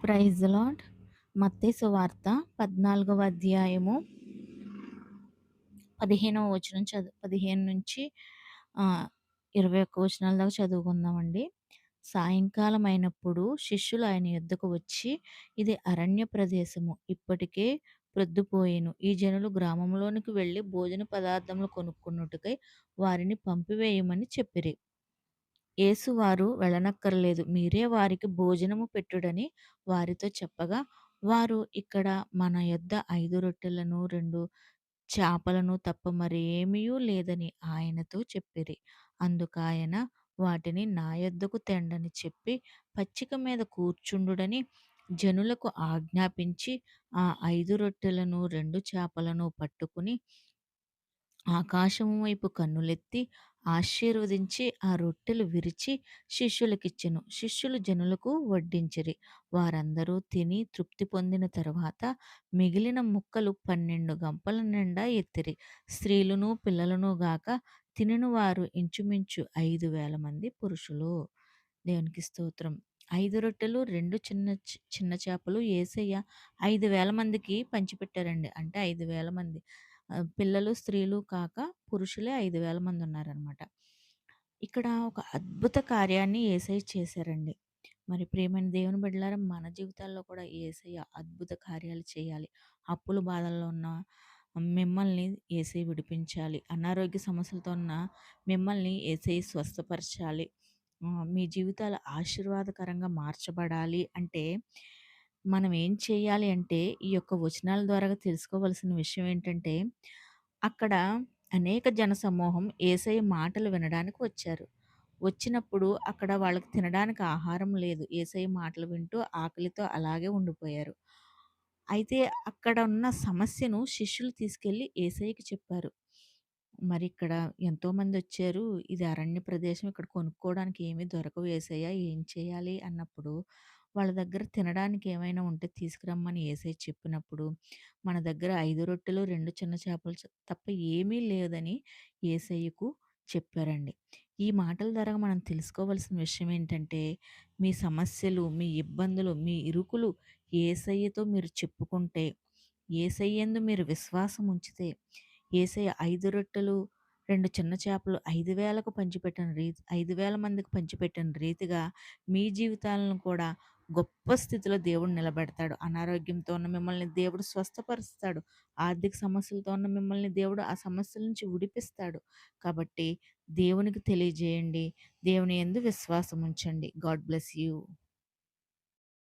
Praise lord. మత్తయి సువార్త 14వ అధ్యాయము 15వ వచనం 15 నుంచి 21 వచనాల దాకా చదువుకుందామండి. సాయంకాలం అయినప్పుడు శిష్యులు ఆయన యొద్దకు వచ్చి, ఇది అరణ్య ప్రదేశము, ఇప్పటికే ప్రొద్దుపోయెను. ఈ జనులు గ్రామంలోనికి వెళ్ళి భోజన పదార్థములు కొనుక్కొనుటకై వారిని పంపివేయమని చెప్పిరి. యేసువారు వెళ్ళనక్కరలేదు, మీరే వారికి భోజనము పెట్టుడని వారితో చెప్పగా, వారు ఇక్కడ మన యొద్ద 5 రొట్టెలను 2 చేపలను తప్ప మరేమియూ లేదని ఆయనతో చెప్పిరి. అందుకాయన వాటిని నా యొద్దకు తెండని చెప్పి పచ్చిక మీద కూర్చుండుడని జనులకు ఆజ్ఞాపించి ఆ 5 రొట్టెలను 2 చేపలను పట్టుకుని ఆకాశము వైపు కన్నులెత్తి ఆశీర్వదించి ఆ రొట్టెలు విరిచి శిష్యులకిచ్చెను. శిష్యులు జనులకు వడ్డించిరి. వారందరూ తిని తృప్తి పొందిన తరువాత మిగిలిన ముక్కలు 12 గంపల నిండా ఎత్తిరి. స్త్రీలను పిల్లలను గాక తినిన వారు ఇంచుమించు 5,000 మంది పురుషులు. దేవునికి స్తోత్రం. 5 రొట్టెలు 2 చిన్న చేపలు యేసయ్య 5,000 మందికి పంచిపెట్టారండి. అంటే 5,000 మంది పిల్లలు, స్త్రీలు కాక పురుషులే 5,000 మంది ఉన్నారనమాట. ఇక్కడ ఒక అద్భుత కార్యాన్ని యేసయ్య చేశారండి. మరి ప్రియమైన దేవుని బిడ్డలారా, మన జీవితాల్లో కూడా యేసయ్య అద్భుత కార్యాలు చేయాలి. అప్పుల బాధల్లో ఉన్న మిమ్మల్ని యేసయ్య విడిపించాలి. అనారోగ్య సమస్యలతో ఉన్న మిమ్మల్ని యేసయ్య స్వస్థపరచాలి. మీ జీవితాలు ఆశీర్వాదకరంగా మార్చబడాలి అంటే మనం ఏం చేయాలి అంటే, ఈ యొక్క వచనాల ద్వారా తెలుసుకోవాల్సిన విషయం ఏంటంటే, అక్కడ అనేక జనసమూహం యేసయ్య మాటలు వినడానికి వచ్చారు. వచ్చినప్పుడు అక్కడ వాళ్ళకి తినడానికి ఆహారం లేదు. యేసయ్య మాటలు వింటూ ఆకలితో అలాగే ఉండిపోయారు. అయితే అక్కడ ఉన్న సమస్యను శిష్యులు తీసుకెళ్ళి యేసయ్యకి చెప్పారు. మరి ఇక్కడ ఎంతోమందొచ్చారు. ఇది అరణ్య ప్రదేశం. ఇక్కడ కొనుక్కోవడానికి ఏమీ దొరకవు యేసయ్య, ఏం చేయాలి అన్నప్పుడు, వాళ్ళ దగ్గర తినడానికి ఏమైనా ఉంటే తీసుకురమ్మని యేసయ్య చెప్పినప్పుడు, మన దగ్గర 5 రొట్టెలు, 2 చిన్న చేపలు తప్ప ఏమీ లేదని యేసయ్యకు చెప్పారండి. ఈ మాటల ద్వారా మనం తెలుసుకోవాల్సిన విషయం ఏంటంటే, మీ సమస్యలు, మీ ఇబ్బందులు, మీ ఇరుకులు యేసయ్యతో మీరు చెప్పుకుంటే, యేసయ్యందు మీరు విశ్వాసం ఉంచితే, యేసయ్య 5 రొట్టెలు, 2 చిన్న చేపలు 5,000కు పంచిపెట్టిన 5,000 మందికి పంచిపెట్టిన రీతిగా మీ జీవితాలను కూడా గొప్ప స్థితిలో దేవుడు నిలబెడతాడు. అనారోగ్యంతో ఉన్న మిమ్మల్ని దేవుడు స్వస్థపరుస్తాడు. ఆర్థిక సమస్యలతో ఉన్న మిమ్మల్ని దేవుడు ఆ సమస్యల నుంచి విడిపిస్తాడు. కాబట్టి దేవునికి తెలియజేయండి. దేవుని యందు విశ్వాసం ఉంచండి. God bless you.